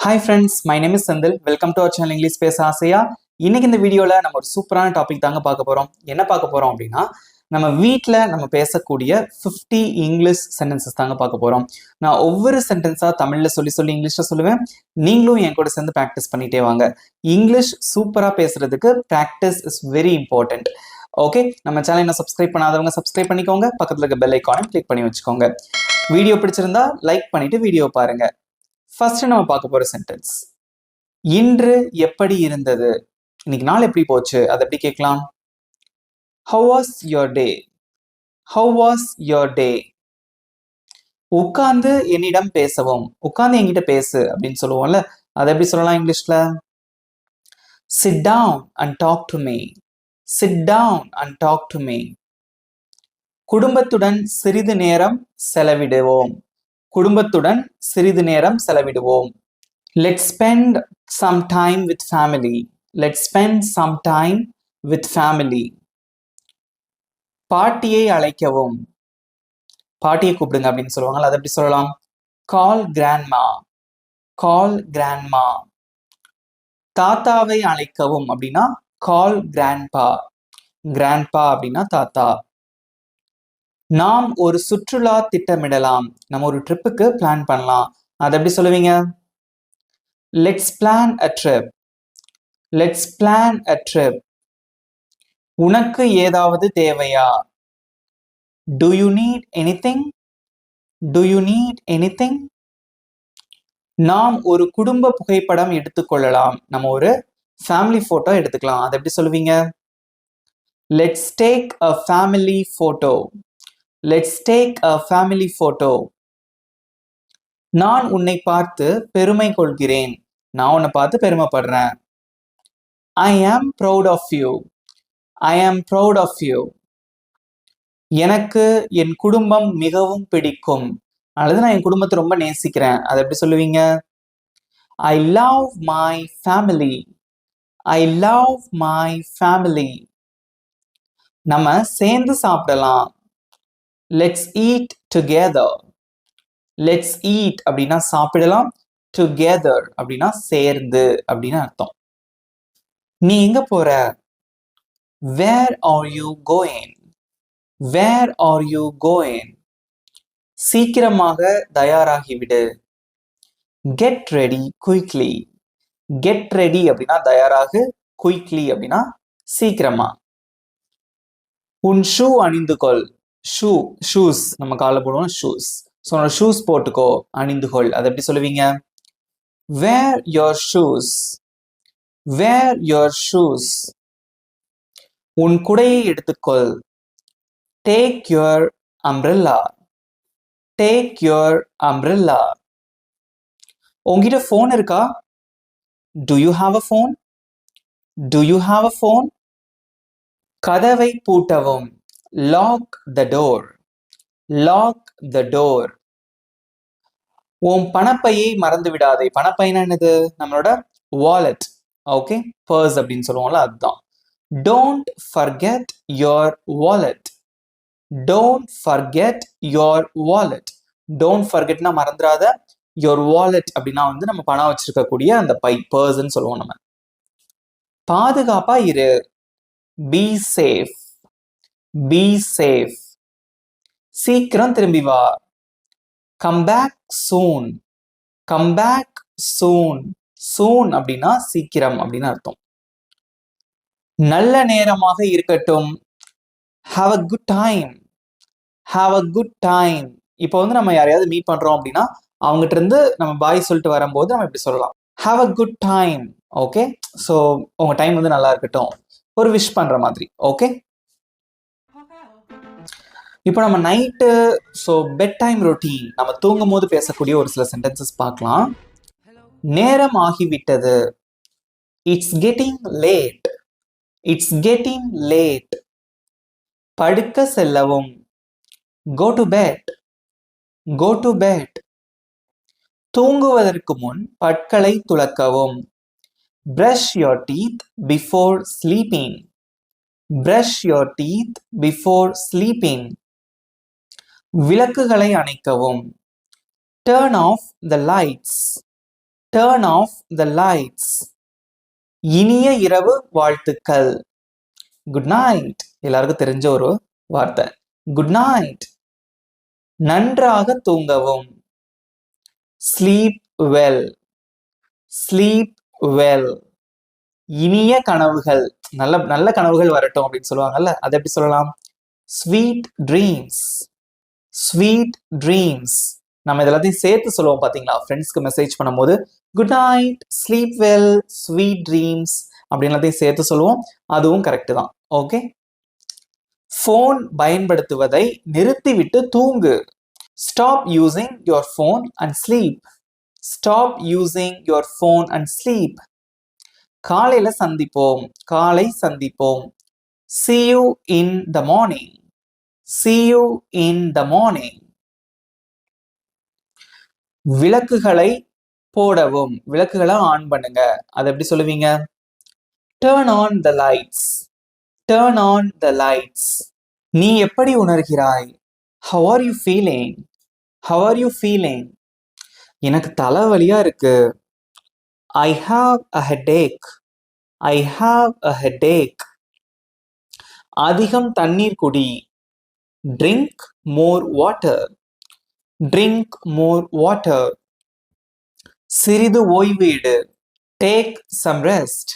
Hi friends, my name is Senthil. Welcome to our channel English பேச ஆசையா. இன்னைக்கு இந்த வீடியோவில் நம்ம ஒரு சூப்பரான டாபிக் தாங்க பார்க்க போகிறோம். என்ன பார்க்க போகிறோம் அப்படின்னா, நம்ம வீட்டில் நம்ம பேசக்கூடிய 50 இங்கிலீஷ் சென்டென்சஸ் தாங்க பார்க்க போகிறோம். நான் ஒவ்வொரு சென்டென்ஸாக தமிழில் சொல்லி இங்கிலீஷில் சொல்லுவேன். நீங்களும் என் கூட சேர்ந்து ப்ராக்டிஸ் பண்ணிட்டே வாங்க. இங்கிலீஷ் சூப்பராக பேசுறதுக்கு practice is very important. Okay, நம்ம சேனல் என்ன சப்ஸ்கிரைப் பண்ணாதவங்க சப்ஸ்கிரைப் பண்ணிக்கோங்க. பக்கத்தில் இருக்க பெல் ஐக்கானை கிளிக் பண்ணி வச்சுக்கோங்க. வீடியோ பிடிச்சிருந்தா லைக் பண்ணிட்டு வீடியோ பாருங்க. ஃபர்ஸ்ட் நம்ம பார்க்க போற சென்டென்ஸ், இன்று எப்படி இருந்தது? இன்னைக்கு நாள் எப்படி போச்சு? அதை எப்படி கேட்கலாம்? How was your day? How was your day? உட்கார்ந்து என்னிடம் பேசவும், உட்கார்ந்து என்கிட்ட பேசு அப்படின்னு சொல்லுவோம்ல, அதை எப்படி சொல்லலாம் இங்கிலீஷ்ல? Sit down and talk to me. Sit down and talk to me. குடும்பத்துடன் சிறிது நேரம் செலவிடுவோம். குடும்பத்துடன் சிறிது நேரம் செலவிடுவோம். Let's spend some time with family. Let's spend some time with family. பாட்டியை அழைக்கவும், பாட்டியை கூப்பிடுங்க அப்படின்னு சொல்லுவாங்க, அதை எப்படி சொல்லலாம்? Call grandma. Call grandma. தாத்தாவை அழைக்கவும் அப்படின்னா call grandpa. grandpa அப்படின்னா தாத்தா. நாம் ஒரு சுற்றுலா திட்டமிடலாம். நம்ம ஒரு ட்ரிப்புக்கு பிளான் பண்ணலாம். அதை எப்படி சொல்லுவீங்க? Let's plan a trip. Let's plan a trip. உனக்கு ஏதாவது தேவையா? Do you need anything? Do you need anything? நாம் ஒரு குடும்ப புகைப்படம் எடுத்துக்கொள்ளலாம். நம்ம ஒரு ஃபேமிலி போட்டோ எடுத்துக்கலாம். அதை எப்படி சொல்லுவீங்க? Let's take a family photo. Let's take a family photo. நான் உன்னை பார்த்து பெருமை கொள்கிறேன். நான் உன்னை பார்த்து பெருமைப்படுறேன். I am proud of you. I am proud of you. எனக்கு என் குடும்பம் மிகவும் பிடிக்கும். அல்லது நான் என் குடும்பத்தை ரொம்ப நேசிக்கிறேன். அதை எப்படி சொல்லுவீங்க? I love my family. I love my family. நம்ம சேர்ந்து சாப்பிடலாம். Let's eat together. Let's eat அப்படின்னா சாப்பிடலாம். Together அப்படின்னா சேர்ந்து அப்படின்னு அர்த்தம். நீ எங்க போற? Where are you going? Where are you going? சீக்கிரமாக தயாராகிவிடு. Get ready quickly. Get ready அப்படின்னா தயாராகு. Quickly அப்படின்னா சீக்கிரமா. உன் ஷூ அணிந்து கொள். ஷூஸ் நம்ம காலில் போடுவோம் ஷூஸ். ஸோ ஷூஸ் போட்டுக்கோ, அணிந்து கொள். அதை எப்படி சொல்லுவீங்க? Wear your shoes. Wear your shoes. உன் குடையை எடுத்துக்கொள். Take your umbrella. Take your umbrella. உங்ககிட்ட ஃபோன் இருக்கா? Do you have a phone? Do you have a phone? கதவை பூட்டவும். Lock the door. Lock the door. உன் பணப்பையை மறந்து விடாதே. பணப்பைனா என்னது? நம்மளோட வாலெட். ஓகே, பர்ஸ் அப்படின்னு சொல்லுவோம்ல, அதுதான். Don't forget your wallet. Don't forget your wallet. Don't forgetனா மறந்துடாத. Your wallet அப்படின்னா வந்து நம்ம பணம் வச்சிருக்கக்கூடிய அந்த பை, பர்ஸ்ன்னு சொல்லுவோம் நம்ம. பாதுகாப்பா இரு. Be safe. Be safe. சீக்கிரம் திரும்பி வா. Come back soon. Come back soon. Soon அப்படின்னா சீக்கிரம் அப்படின்னு அர்த்தம். நல்ல நேரமாக இருக்கட்டும். Have a good time. Have a good time. இப்போ வந்து நம்ம யாரையாவது மீட் பண்றோம் அப்படின்னா அவங்ககிட்ட இருந்து நம்ம பாய் சொல்லிட்டு வரும்போது நம்ம இப்படி சொல்லலாம், Have a good time. Okay, so உங்க டைம் வந்து நல்லா இருக்கட்டும், ஒரு விஷ் பண்ற மாதிரி. ஓகே, இப்போ நம்ம night, so bed time routine, நம்ம தூங்கும் போது பேசக்கூடிய ஒரு சில சென்டென்சஸ் பார்க்கலாம். நேரம் ஆகிவிட்டது. It's getting late. It's getting late. படுக்க செல்லவும். Go to bed. Go to bed. தூங்குவதற்கு முன் பற்களை துலக்கவும். Brush your teeth before sleeping. Brush your teeth before sleeping. விளக்குகளை அணைக்கவும். Turn off the lights. turn off the lights. இனிய இரவு வாழ்த்துக்கள். Good night. எல்லாருக்கும் தெரிஞ்ச ஒரு வார்த்தை. Good night. நன்றாக தூங்கவும். Sleep well. Sleep well. இனிய கனவுகள், நல்ல நல்ல கனவுகள் வரட்டும் அப்படின்னு சொல்லுவாங்கல்ல, அதை எப்படி சொல்லலாம்? Sweet dreams. Sweet dreams. நம்ம இதெல்லாத்தையும் சேர்த்து சொல்லுவோம் பாத்தீங்களா, ஃப்ரெண்ட்ஸ்க்கு மெசேஜ் பண்ணும்போது good night, sleep well, sweet dreams அப்படின்னு எல்லாத்தையும் சேர்த்து சொல்லுவோம். அதுவும் கரெக்ட் தான். ஓகே. ஃபோன் பயன்படுத்துவதை நிறுத்திவிட்டு தூங்கு. Stop using your phone and sleep. Stop using your phone and sleep. காலையில சந்திப்போம். காலை சந்திப்போம். See you in the morning. See you in the morning. விளக்குகளை போடவும். விளக்குகளை ஆன் பண்ணுங்க. அதை எப்படி சொல்லுவீங்க? Turn on the lights. Turn on the lights. நீ எப்படி உணர்கிறாய்? How are you feeling? How are you feeling? எனக்கு தலைவலியா இருக்கு. I have a headache. I have a headache. அதிகம் தண்ணீர் குடி. Drink more water. Drink more water. சிறிது ஓய்வு எடு. Take some rest.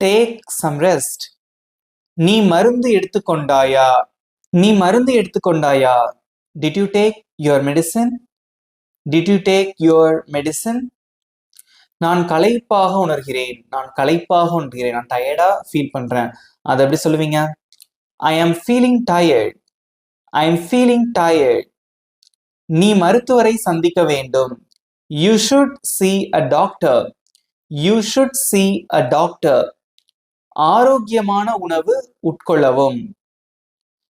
Take some rest. நீ மருந்து எடுத்துக்கொண்டாயா? நீ மருந்து எடுத்துக்கொண்டாயா? Did you take your medicine? Did you take your medicine? நான் களைப்பாக உணர்கிறேன். நான் களைப்பாக உணர்கிறேன். நான் டயர்டா ஃபீல் பண்றேன். அதை எப்படி சொல்லுவீங்க? I am feeling tired. I am feeling tired. நீ மருத்துவரை சந்திக்க வேண்டும். You should see a doctor. You should see a doctor. ஆரோக்கியமான உணவு உட்கொள்ளவும்.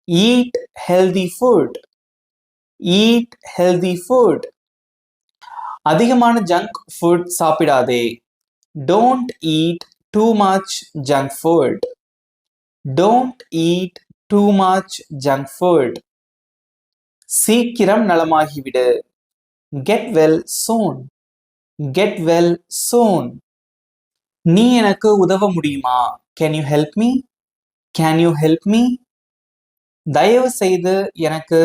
Eat healthy food. Eat healthy food. அதிகமான ஜங்க் ஃபுட் சாப்பிடாதே. Don't eat too much junk food. Don't eat too much junk food. சீக்கிரம் நலமாகிவிடு. Get well soon. Get well soon. நீ எனக்கு உதவ முடியுமா? Can you help me? Can you help me? தயவு செய்து எனக்கு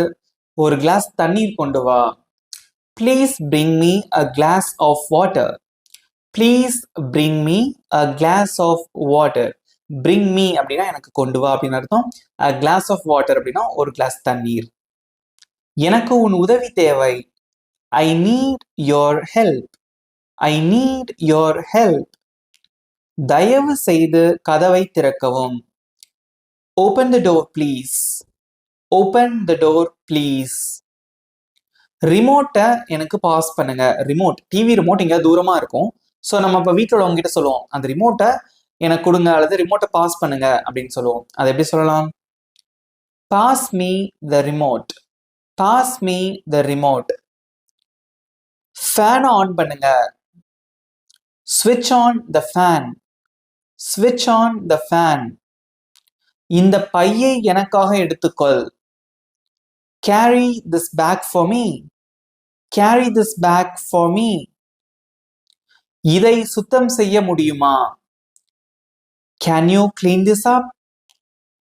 ஒரு கிளாஸ் தண்ணீர் கொண்டு வா. Please bring me a glass of water. Please bring me a glass of water. Bring me அப்படின்னா எனக்கு கொண்டு வா அப்படின்னு அர்த்தம். A glass of water அப்படின்னா ஒரு கிளாஸ் தண்ணீர். எனக்கு உன் உதவி தேவை. I need your help. I need your help. தயவு செய்து கதவை திறக்கவும். Open the door please. Open the door please. ரிமோட்டை எனக்கு பாஸ் பண்ணுங்க. ரிமோட், டிவி ரிமோட் இங்க தூரமா இருக்கும். ஸோ நம்ம இப்போ வீட்டில் உள்ளவங்க கிட்ட சொல்லுவோம், அந்த ரிமோட்டை எனக்கு கொடுங்க அல்லது ரிமோட்டை பாஸ் பண்ணுங்க அப்படின்னு சொல்லுவோம். அதை எப்படி சொல்லலாம்? Pass me the remote. Pass me the remote. ஃபேனை ஆன் பண்ணுங்க. ஸ்விட்ச் ஆன் த ஃபேன். ஸ்விட்ச் ஆன் த ஃபேன். இந்த பையை எனக்காக எடுத்துக்கொள். Carry this bag for me. Carry this bag for me. இதை சுத்தம் செய்ய முடியுமா? Can you clean this up?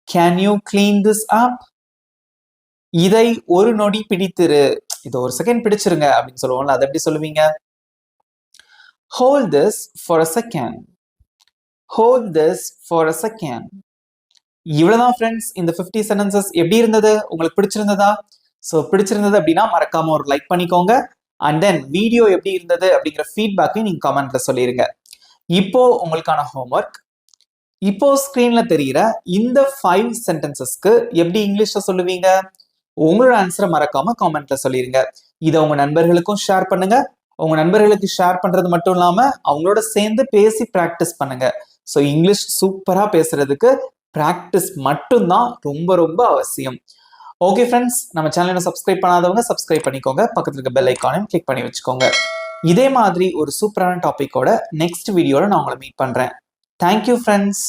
Can you clean this up? இதை ஒரு நொடி பிடித்திரு. இதை ஒரு செகண்ட் பிடிச்சிருங்க அப்படின்னு சொல்லுவோம்ல, அதை எப்படி சொல்லுவீங்க? Hold this for a second. Hold this for a second. இவ்வளவுதான் ஃப்ரெண்ட்ஸ். இந்த 50 சென்டென்சஸ் எப்படி இருந்தது? உங்களுக்கு பிடிச்சிருந்ததா? ஸோ பிடிச்சிருந்தது அப்படின்னா மறக்காம ஒரு லைக் பண்ணிக்கோங்க. அண்ட் தென் வீடியோ எப்படி இருந்தது அப்படிங்கிற ஃபீட்பேக்கையும் நீங்க கமெண்ட்ல சொல்லிருங்க. இப்போ உங்களுக்கான ஹோம்ஒர்க். இப்போ ஸ்கிரீன்ல தெரிகிற இந்த 5 சென்டென்சஸ்க்கு எப்படி இங்கிலீஷ்ல சொல்லுவீங்க? உங்களோட ஆன்சரை மறக்காம கமெண்ட்ல சொல்லிருங்க. இதை உங்க நண்பர்களுக்கும் ஷேர் பண்ணுங்க. உங்க நண்பர்களுக்கு ஷேர் பண்றது மட்டும் இல்லாம அவங்களோட சேர்ந்து பேசி பிராக்டிஸ் பண்ணுங்க. ஸோ இங்கிலீஷ் சூப்பரா பேசுறதுக்கு பிராக்டிஸ் மட்டும்தான் ரொம்ப ரொம்ப அவசியம். ஓகே ஃப்ரெண்ட்ஸ், நம்ம சேனலை சப்ஸ்கிரைப் பண்ணாதவங்க சப்ஸ்கிரைப் பண்ணிக்கோங்க. பக்கத்துல இருக்க பெல் ஐக்கானையும் கிளிக் பண்ணி வச்சுக்கோங்க. இதே மாதிரி ஒரு சூப்பரான டாபிக்கோட நெக்ஸ்ட் வீடியோல நான் உங்களை மீட் பண்றேன். Thank you friends.